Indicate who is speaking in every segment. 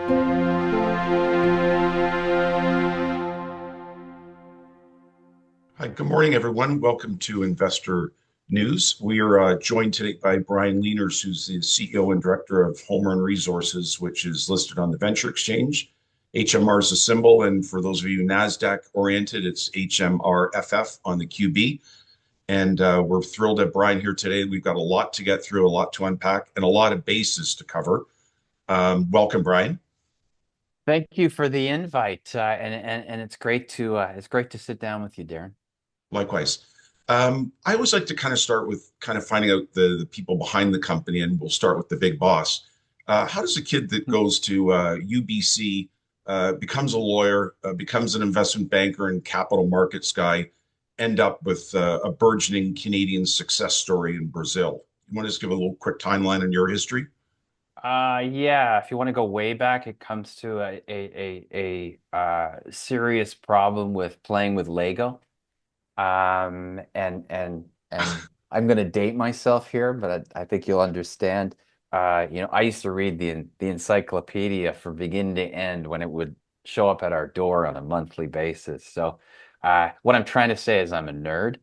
Speaker 1: Hi, good morning, everyone. Welcome to Investor News. We are joined today by Brian Leeners, who's the CEO and director of Homerun Resources, which is listed on the Venture Exchange. HMR is a symbol, and for those of you NASDAQ oriented, it's HMRFF on the QB. And we're thrilled to have Brian here today. We've got a lot to get through, a lot to unpack, and a lot of bases to cover. Welcome, Brian.
Speaker 2: Thank you for the invite, and it's great to sit down with you, Darren.
Speaker 1: Likewise. I always like to kind of start with kind of finding out the people behind the company, and we'll start with the big boss. How does a kid that goes to UBC, becomes a lawyer, becomes an investment banker and capital markets guy, end up with a burgeoning Canadian success story in Brazil? You want to just give a little quick timeline on your history?
Speaker 2: Yeah, if you want to go way back, it comes to a serious problem with playing with Lego. And I'm going to date myself here, but I think you'll understand. I used to read the encyclopedia from beginning to end when it would show up at our door on a monthly basis. So, what I'm trying to say is I'm a nerd.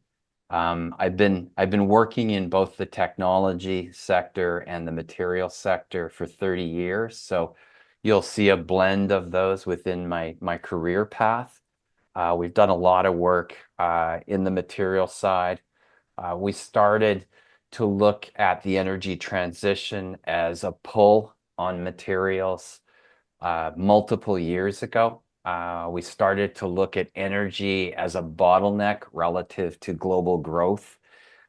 Speaker 2: I've been working in both the technology sector and the material sector for 30 years. So, you'll see a blend of those within my career path. We've done a lot of work in the material side. We started to look at the energy transition as a pull on materials multiple years ago. We started to look at energy as a bottleneck relative to global growth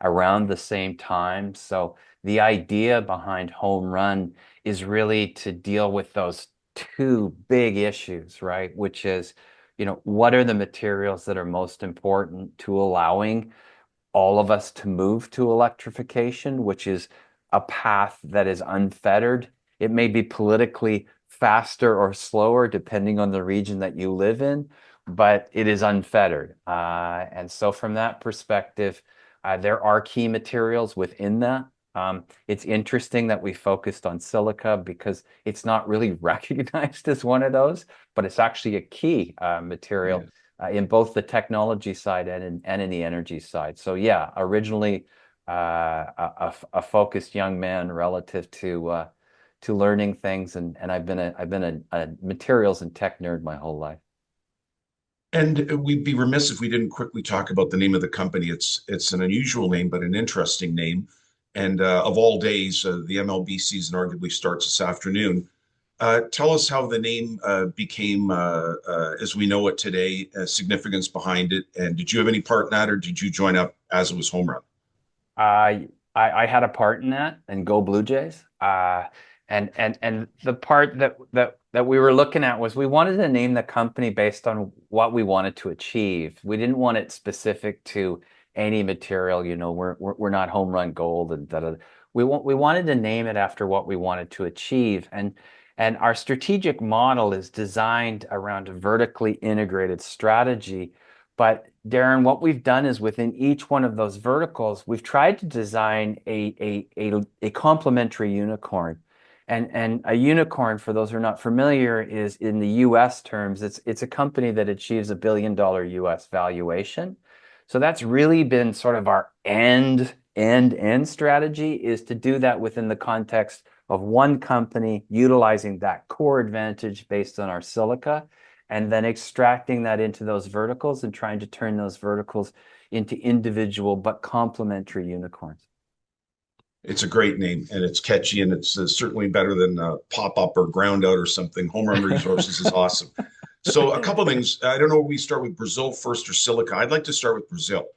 Speaker 2: around the same time. So the idea behind Homerun is really to deal with those two big issues, right? Which is, what are the materials that are most important to allowing all of us to move to electrification, which is a path that is unfettered. It may be politically faster or slower depending on the region that you live in, but it is unfettered. And so from that perspective, there are key materials within that. It's interesting that we focused on silica because it's not really recognized as one of those, but it's actually a key material in both the technology side and in the energy side. So yeah, originally a focused young man relative to learning things, and I've been a materials and tech nerd my whole life.
Speaker 1: And we'd be remiss if we didn't quickly talk about the name of the company. It's an unusual name, but an interesting name. And of all days, the MLB season arguably starts this afternoon. Tell us how the name became, as we know it today, significance behind it. And did you have any part in that, or did you join up as it was Homerun?
Speaker 2: I had a part in that, and Go Blue Jays. And the part that we were looking at was we wanted to name the company based on what we wanted to achieve. We didn't want it specific to any material. We're not Homerun Gold and da, da, da. We wanted to name it after what we wanted to achieve, and our strategic model is designed around a vertically integrated strategy. But Darren, what we've done is within each one of those verticals, we've tried to design a complementary unicorn. And a unicorn, for those who are not familiar, is in the US terms, it's a company that achieves $1 billion US valuation. So that's really been sort of our end strategy, is to do that within the context of one company utilizing that core advantage based on our silica, and then extracting that into those verticals and trying to turn those verticals into individual but complementary unicorns.
Speaker 1: It's a great name, and it's catchy, and it's certainly better than Pop Up or Ground Out or something. Homerun Resources is awesome. So a couple of things. I don't know if we start with Brazil first or silica. I'd like to start with Brazil.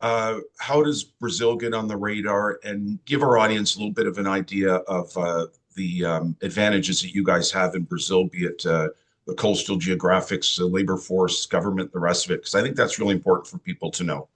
Speaker 1: How does Brazil get on the radar, and give our audience a little bit of an idea of the advantages that you guys have in Brazil, be it the coastal geographics, the labor force, government, the rest of it, because I think that's really important for people to know.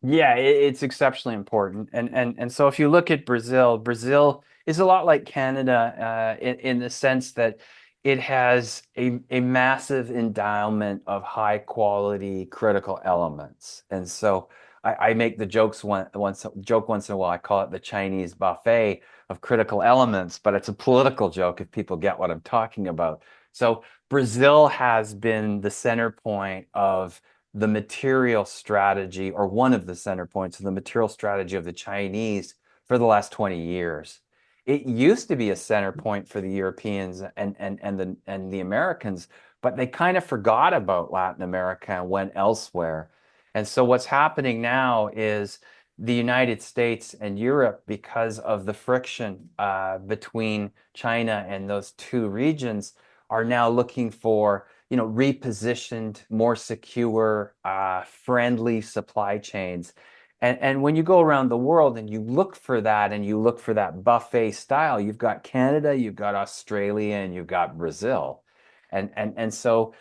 Speaker 2: Yeah, it's exceptionally important. And so if you look at Brazil, Brazil is a lot like Canada in the sense that it has a massive endowment of high quality critical elements. And so I make the jokes once in a while. I call it the Chinese buffet of critical elements, but it's a political joke if people get what I'm talking about. So Brazil has been the center point of the material strategy, or one of the center points of the material strategy of the Chinese for the last 20 years. It used to be a center point for the Europeans and the Americans, but they kind of forgot about Latin America and went elsewhere. And so what's happening now is the United States and Europe, because of the friction between China and those two regions, are now looking for, repositioned, more secure, friendly supply chains. And when you go around the world and you look for that, and you look for that buffet style, you've got Canada, you've got Australia, and you've got Brazil. And so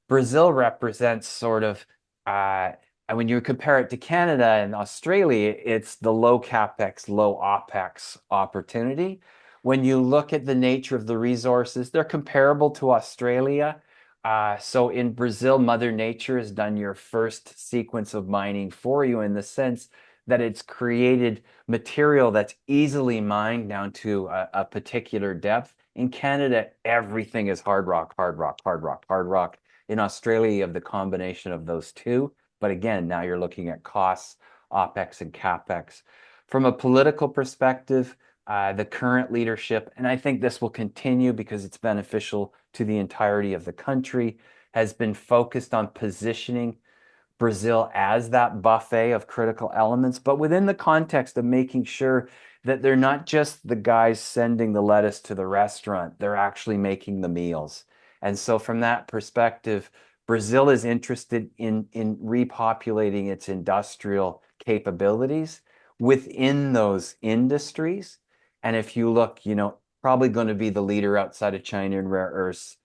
Speaker 2: Brazil represents sort of, and when you compare it to Canada and Australia, it's the low capex, low opex opportunity. When you look at the nature of the resources, they're comparable to Australia. So in Brazil, Mother Nature has done your first sequence of mining for you, in the sense that it's created material that's easily mined down to a particular depth. In Canada, everything is hard rock, hard rock, hard rock, hard rock. In Australia, you have the combination of those two. But again, now you're looking at costs, OPEX and CAPEX. From a political perspective, the current leadership, and I think this will continue because it's beneficial to the entirety of the country, has been focused on positioning Brazil as that buffet of critical elements, but within the context of making sure that they're not just the guys sending the lettuce to the restaurant, they're actually making the meals. And so from that perspective, Brazil is interested in repopulating its industrial capabilities within those industries. And if you look, probably going to be the leader outside of China in rare earths,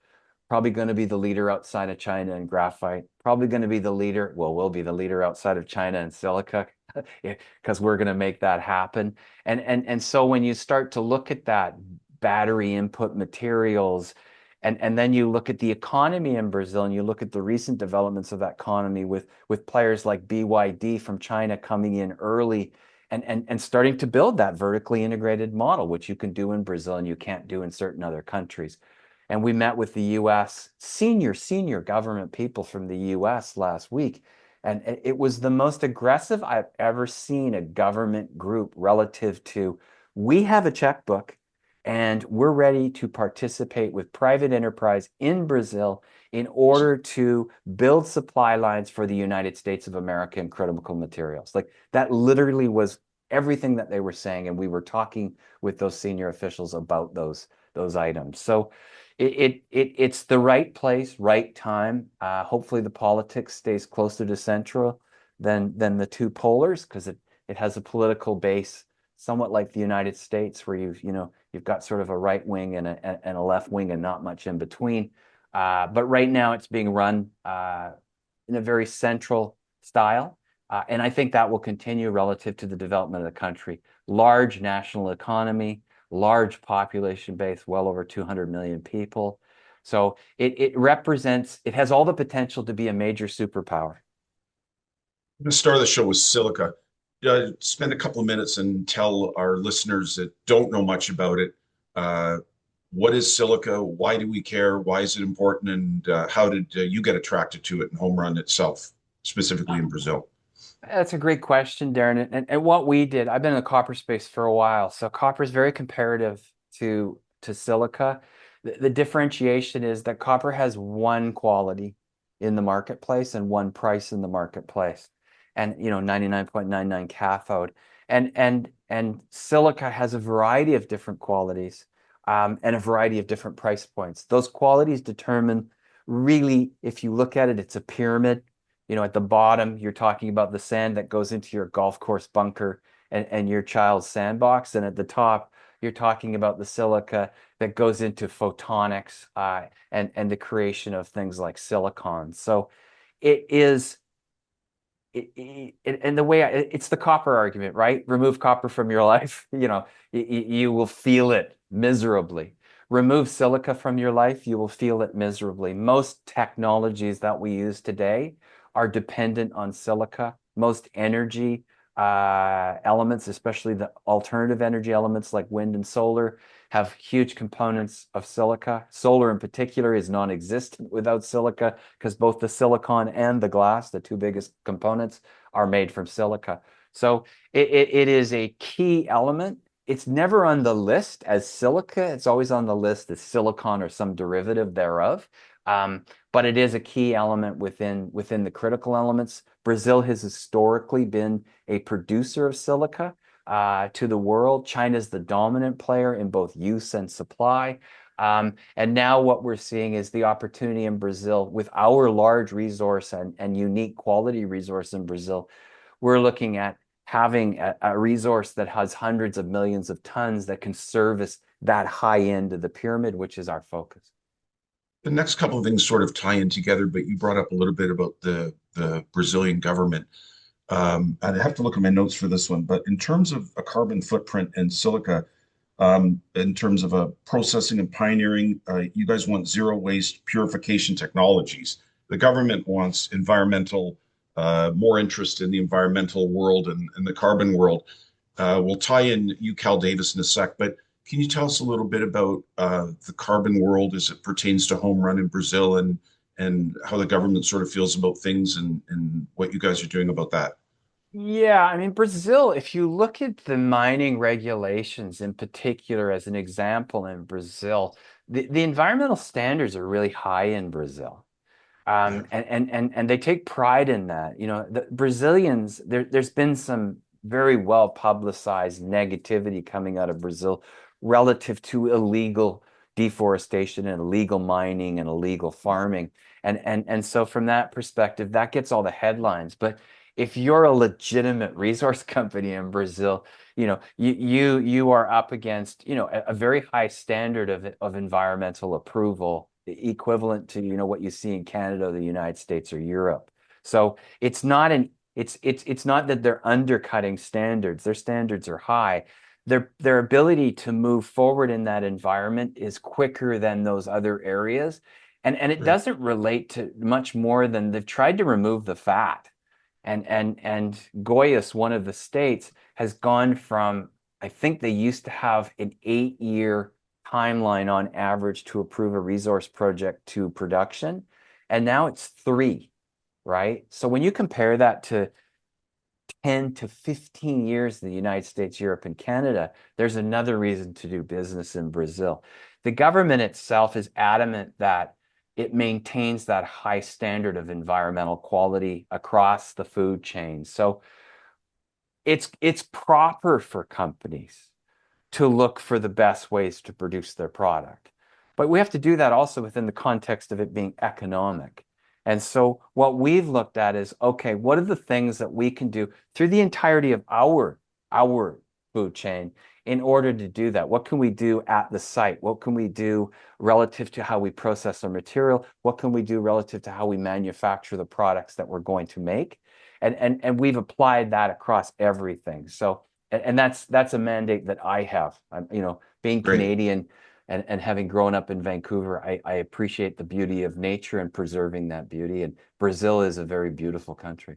Speaker 2: probably going to be the leader outside of China in graphite, probably going to be the leader, well, we'll be the leader outside of China in silica, because we're going to make that happen. And so when you start to look at that, battery input materials, and then you look at the economy in Brazil, and you look at the recent developments of that economy with players like BYD from China coming in early and starting to build that vertically integrated model, which you can do in Brazil and you can't do in certain other countries. And we met with the US senior government people from the US last week. And it was the most aggressive I've ever seen a government group relative to, we have a checkbook and we're ready to participate with private enterprise in Brazil in order to build supply lines for the United States of America and critical materials. Like, that literally was everything that they were saying. And we were talking with those senior officials about those items. So it's the right place, right time. Hopefully the politics stays closer to central than the two polars, because it has a political base somewhat like the United States, where you've got sort of a right wing and a left wing and not much in between. But right now it's being run in a very central style. And I think that will continue relative to the development of the country. Large national economy, large population base, well over 200 million people. So it has all the potential to be a major superpower.
Speaker 1: I'm going to start the show with silica. Spend a couple of minutes and tell our listeners that don't know much about it, what is silica? Why do we care? Why is it important? And how did you get attracted to it in Homerun itself, specifically in Brazil?
Speaker 2: That's a great question, Darren. And what we did, I've been in the copper space for a while. So copper is very comparative to silica. The differentiation is that copper has one quality in the marketplace and one price in the marketplace. And 99.99 cathode. And silica has a variety of different qualities, and a variety of different price points. Those qualities determine, really, if you look at it, it's a pyramid. At the bottom, you're talking about the sand that goes into your golf course bunker and your child's sandbox. And at the top, you're talking about the silica that goes into photonics, and the creation of things like silicon. So it is, and the way it's the copper argument, right? Remove copper from your life, you will feel it miserably. Remove silica from your life, you will feel it miserably. Most technologies that we use today are dependent on silica. Most energy elements, especially the alternative energy elements like wind and solar, have huge components of silica. Solar in particular is non-existent without silica because both the silicon and the glass, the two biggest components, are made from silica. So it is a key element. It's never on the list as silica. It's always on the list as silicon or some derivative thereof. But it is a key element within the critical elements. Brazil has historically been a producer of silica to the world. China's the dominant player in both use and supply. And now what we're seeing is the opportunity in Brazil with our large resource and unique quality resource in Brazil. We're looking at having a resource that has hundreds of millions of tons that can service that high end of the pyramid, which is our focus.
Speaker 1: The next couple of things sort of tie in together, but you brought up a little bit about the Brazilian government. I'd have to look at my notes for this one, but in terms of a carbon footprint and silica, in terms of a processing and pioneering, you guys want zero waste purification technologies. The government wants environmental, more interest in the environmental world and the carbon world. We'll tie in UC Davis in a sec, but can you tell us a little bit about the carbon world as it pertains to Homerun in Brazil and how the government sort of feels about things and what you guys are doing about that?
Speaker 2: Yeah, I mean, Brazil, if you look at the mining regulations in particular, as an example in Brazil, the environmental standards are really high in Brazil.
Speaker 1: Yeah,
Speaker 2: And they take pride in that. You know, the Brazilians, there's been some very well publicized negativity coming out of Brazil relative to illegal deforestation and illegal mining and illegal farming. And so from that perspective, that gets all the headlines. But if you're a legitimate resource company in Brazil, you know, you are up against, you know, a very high standard of environmental approval equivalent to, you know, what you see in Canada, the United States, or Europe. So it's not that they're undercutting standards. Their standards are high. Their ability to move forward in that environment is quicker than those other areas. And it
Speaker 1: right.
Speaker 2: doesn't relate to much more than they've tried to remove the fat. And Goiás, one of the states, has gone from, I think they used to have an 8 year timeline on average to approve a resource project to production, and now it's 3, right? So when you compare that to 10 to 15 years in the United States, Europe, and Canada, there's another reason to do business in Brazil. The government itself is adamant that it maintains that high standard of environmental quality across the food chain. So it's proper for companies to look for the best ways to produce their product. But we have to do that also within the context of it being economic. And so what we've looked at is, okay, what are the things that we can do through the entirety of our food chain in order to do that? What can we do at the site? What can we do relative to how we process our material? What can we do relative to how we manufacture the products that we're going to make? And we've applied that across everything. So and that's a mandate that I have. You know, being
Speaker 1: Great.
Speaker 2: Canadian and having grown up in Vancouver, I appreciate the beauty of nature and preserving that beauty. And Brazil is a very beautiful country.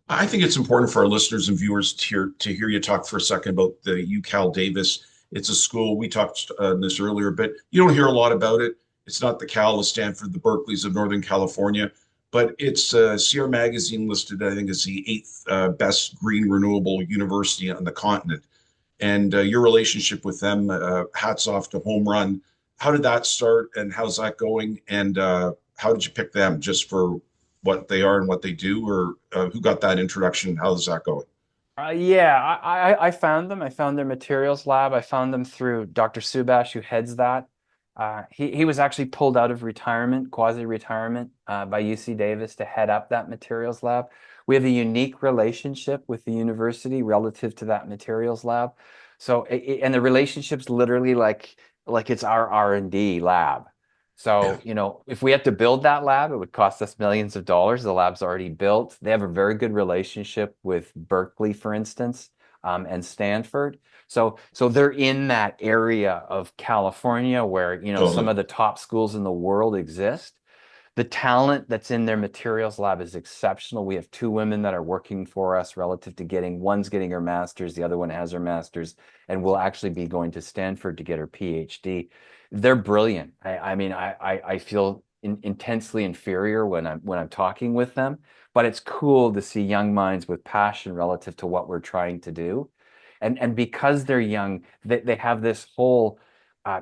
Speaker 1: I think it's important for our listeners and viewers to hear you talk for a second about the UC Davis. It's a school. We talked this earlier, but you don't hear a lot about it. It's not the Cal, the Stanford, the Berkeleys of Northern California, but it's Sierra Magazine listed, I think, as the eighth best green renewable university on the continent. And your relationship with them, hats off to Homerun. How did that start, and how's that going? And how did you pick them, just for what they are and what they do, or who got that introduction? How's that going?
Speaker 2: Yeah, I found them. I found their materials lab. I found them through Dr. Subash, who heads that. He was actually pulled out of retirement, quasi-retirement, by UC Davis to head up that materials lab. We have a unique relationship with the university relative to that materials lab. So, and the relationship's literally like it's our R&D lab.
Speaker 1: Yeah,
Speaker 2: So, you know, if we had to build that lab, it would cost us millions of dollars. The lab's already built. They have a very good relationship with Berkeley, for instance, and Stanford. So they're in that area of California where, you know, some
Speaker 1: totally.
Speaker 2: of the top schools in the world exist. The talent that's in their materials lab is exceptional. We have two women that are working for us relative to one's getting her master's, the other one has her master's, and will actually be going to Stanford to get her PhD. They're brilliant. I mean, I feel intensely inferior when I'm talking with them, but it's cool to see young minds with passion relative to what we're trying to do. And because they're young, they have this whole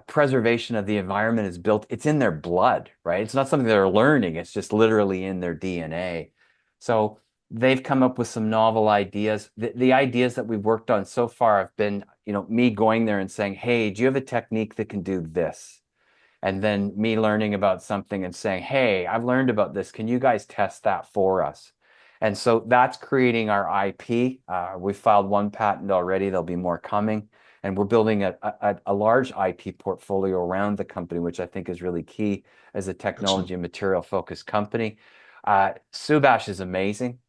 Speaker 2: preservation of the environment is built, it's in their blood, right? It's not something they're learning, it's just literally in their DNA. So they've come up with some novel ideas. The ideas that we've worked on so far have been, me going there and saying, hey, do you have a technique that can do this? And then me learning about something and saying, hey, I've learned about this. Can you guys test that for us? And so that's creating our IP. We filed one patent already. There'll be more coming. And we're building a large IP portfolio around the company, which I think is really key as a technology and material focused company. Subhash is amazing.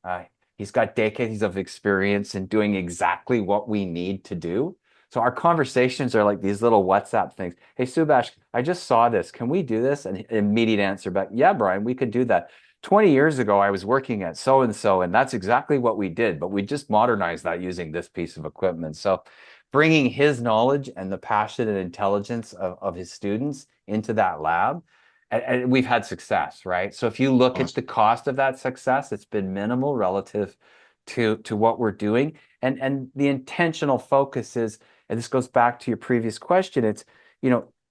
Speaker 2: He's got decades of experience in doing exactly what we need to do. So our conversations are like these little WhatsApp things. Hey, Subhash, I just saw this. Can we do this? And immediate answer back, yeah, Brian, we could do that. 20 years ago, I was working at so-and-so, and that's exactly what we did, but we just modernized that using this piece of equipment. So bringing his knowledge and the passion and intelligence of his students into that lab, and we've had success, right? So if you look at the cost of that success, it's been minimal relative to what we're doing. And the intentional focus is, and this goes back to your previous question, it's,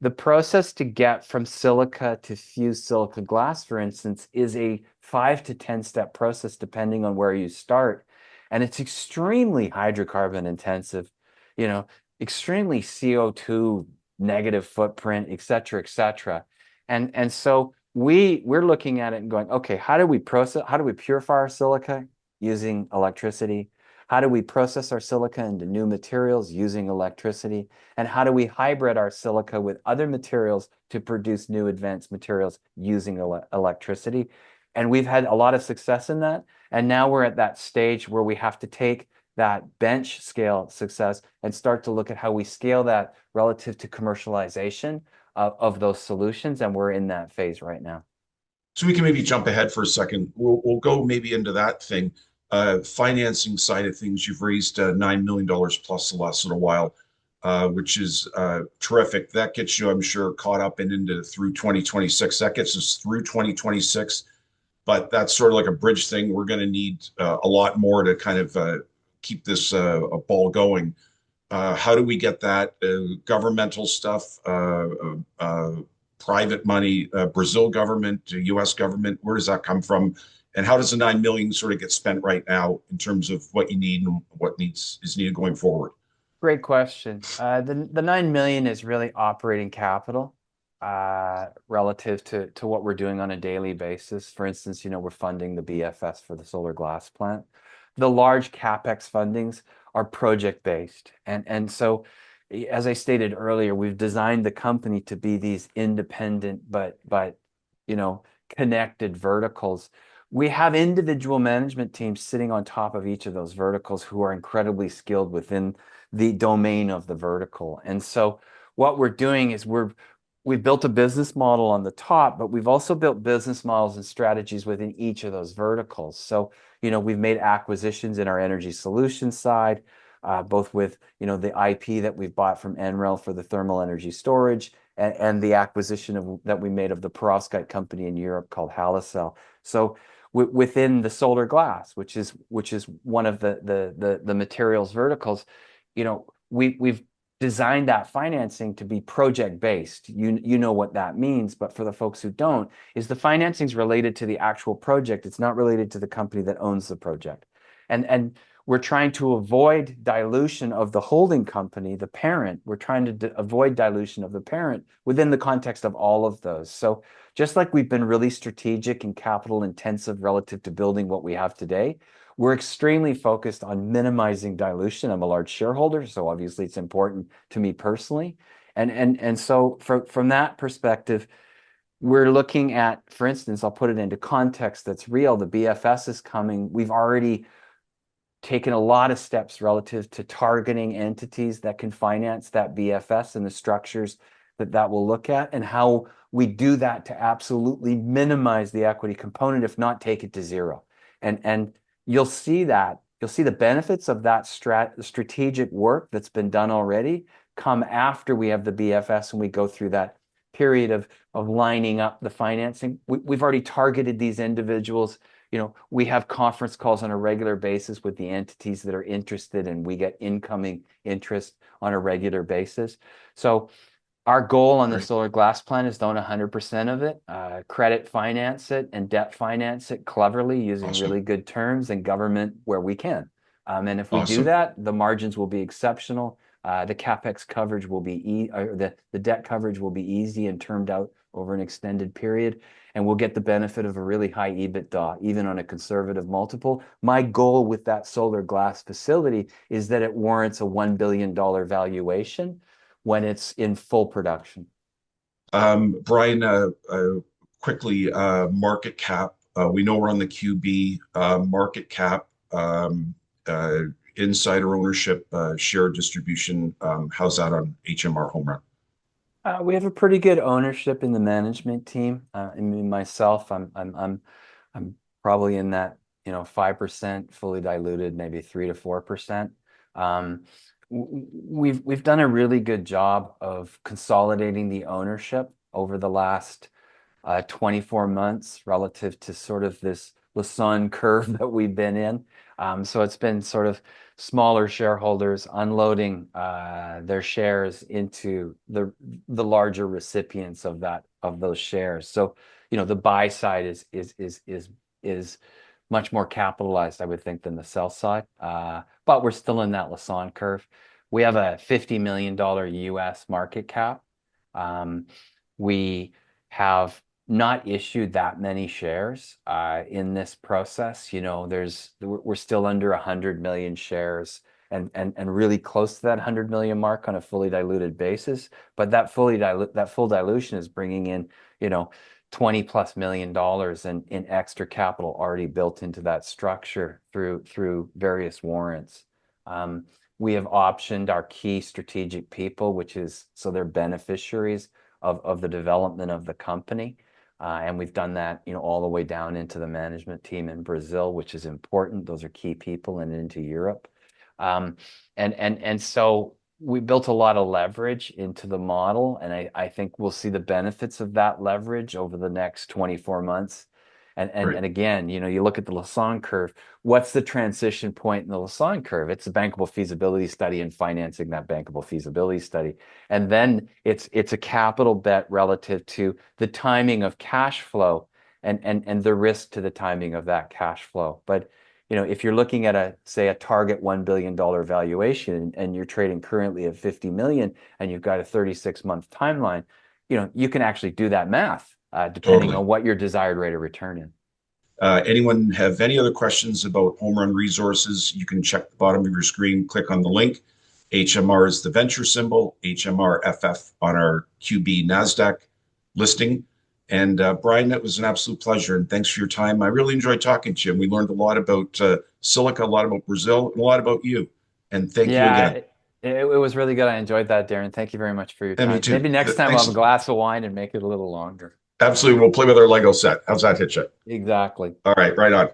Speaker 2: the process to get from silica to fused silica glass, for instance, is a 5 to 10 step process depending on where you start. And it's extremely hydrocarbon intensive, extremely CO2 negative footprint, et cetera, et cetera. And so we're looking at it and going, okay, how do we purify our silica using electricity? How do we process our silica into new materials using electricity? And how do we hybrid our silica with other materials to produce new advanced materials using electricity? And we've had a lot of success in that. And now we're at that stage where we have to take that bench scale success and start to look at how we scale that relative to commercialization of those solutions. And we're in that phase right now.
Speaker 1: So we can maybe jump ahead for a second. We'll go maybe into that thing. Financing side of things, you've raised $9 million plus the last little while, which is terrific. That gets you, I'm sure, caught up and into through 2026. That gets us through 2026, but that's sort of like a bridge thing. We're going to need a lot more to kind of keep this ball going. How do we get that? Governmental stuff, private money, Brazil government, U.S. government, where does that come from? And how does the 9 million sort of get spent right now in terms of what you need and what is needed going forward?
Speaker 2: Great question. The 9 million is really operating capital relative to what we're doing on a daily basis. For instance, we're funding the BFS for the solar glass plant. The large CapEx fundings are project based. And so as I stated earlier, we've designed the company to be these independent but connected verticals. We have individual management teams sitting on top of each of those verticals who are incredibly skilled within the domain of the vertical. And so what we're doing is we've built a business model on the top, but we've also built business models and strategies within each of those verticals. So, we've made acquisitions in our energy solutions side, both with, the IP that we've bought from NREL for the thermal energy storage and the acquisition that we made of the perovskite company in Europe called Halicell. So within the solar glass, which is one of the materials verticals, we've designed that financing to be project based. You know what that means, but for the folks who don't, is the financing is related to the actual project. It's not related to the company that owns the project. And we're trying to avoid dilution of the holding company, the parent. We're trying to avoid dilution of the parent within the context of all of those. So just like we've been really strategic and capital intensive relative to building what we have today, we're extremely focused on minimizing dilution. I'm a large shareholder, so obviously it's important to me personally. And so from that perspective, we're looking at, for instance, I'll put it into context that's real. The BFS is coming. We've already taken a lot of steps relative to targeting entities that can finance that BFS and the structures that we'll look at, and how we do that to absolutely minimize the equity component, if not take it to zero. And you'll see that. You'll see the benefits of that strategic work that's been done already come after we have the BFS and we go through that period of lining up the financing. We've already targeted these individuals. We have conference calls on a regular basis with the entities that are interested, and we get incoming interest on a regular basis. So our goal on the solar glass plant is to own 100% of it, credit finance it, and debt finance it cleverly using really good terms, and government where we can. And if we do that, the margins will be exceptional. The capex coverage will be the debt coverage will be easy and termed out over an extended period, and we'll get the benefit of a really high EBITDA, even on a conservative multiple. My goal with that solar glass facility is that it warrants a $1 billion valuation when it's in full production.
Speaker 1: Brian, quickly, market cap. We know we're on the QB. Market cap, insider ownership, share distribution. How's that on HMR Homerun?
Speaker 2: We have a pretty good ownership in the management team. I mean, myself, I'm probably in that 5% fully diluted, maybe 3 to 4%. We've done a really good job of consolidating the ownership over the last 24 months relative to sort of this Lassonde curve that we've been in. So it's been sort of smaller shareholders unloading their shares into the larger recipients of those shares. So the buy side is much more capitalized, I would think, than the sell side. But we're still in that Lassonde curve. We have a $50 million US market cap. We have not issued that many shares in this process. We're still under 100 million shares and really close to that 100 million mark on a fully diluted basis. But that full dilution is bringing in, $20+ million in extra capital already built into that structure through various warrants. We have optioned our key strategic people, so they're beneficiaries of the development of the company. And we've done that, all the way down into the management team in Brazil, which is important. Those are key people, and into Europe. And so we built a lot of leverage into the model, and I think we'll see the benefits of that leverage over the next 24 months. And again, you look at the Lassonde curve. What's the transition point in the Lassonde curve? It's a bankable feasibility study and financing that bankable feasibility study. And then it's a capital bet relative to the timing of cash flow and the risk to the timing of that cash flow. But if you're looking at say a target $1 billion valuation, and you're trading currently at 50 million, and you've got a 36-month timeline, you can actually do that math. Depending on what your desired rate of return is.
Speaker 1: Anyone have any other questions about Homerun Resources? You can check the bottom of your screen, click on the link. HMR is the venture symbol, HMRFF on our QB NASDAQ listing. And Brian, it was an absolute pleasure, and thanks for your time. I really enjoyed talking to you, and we learned a lot about Silica, a lot about Brazil, and a lot about you. And thank you again.
Speaker 2: It was really good. I enjoyed that, Darren. Thank you very much for your time.
Speaker 1: Me too.
Speaker 2: Maybe next time I'll have a glass of wine and make it a little longer.
Speaker 1: Absolutely. We'll play with our Lego set. How's that, Hitcha?
Speaker 2: Exactly.
Speaker 1: All right, right on.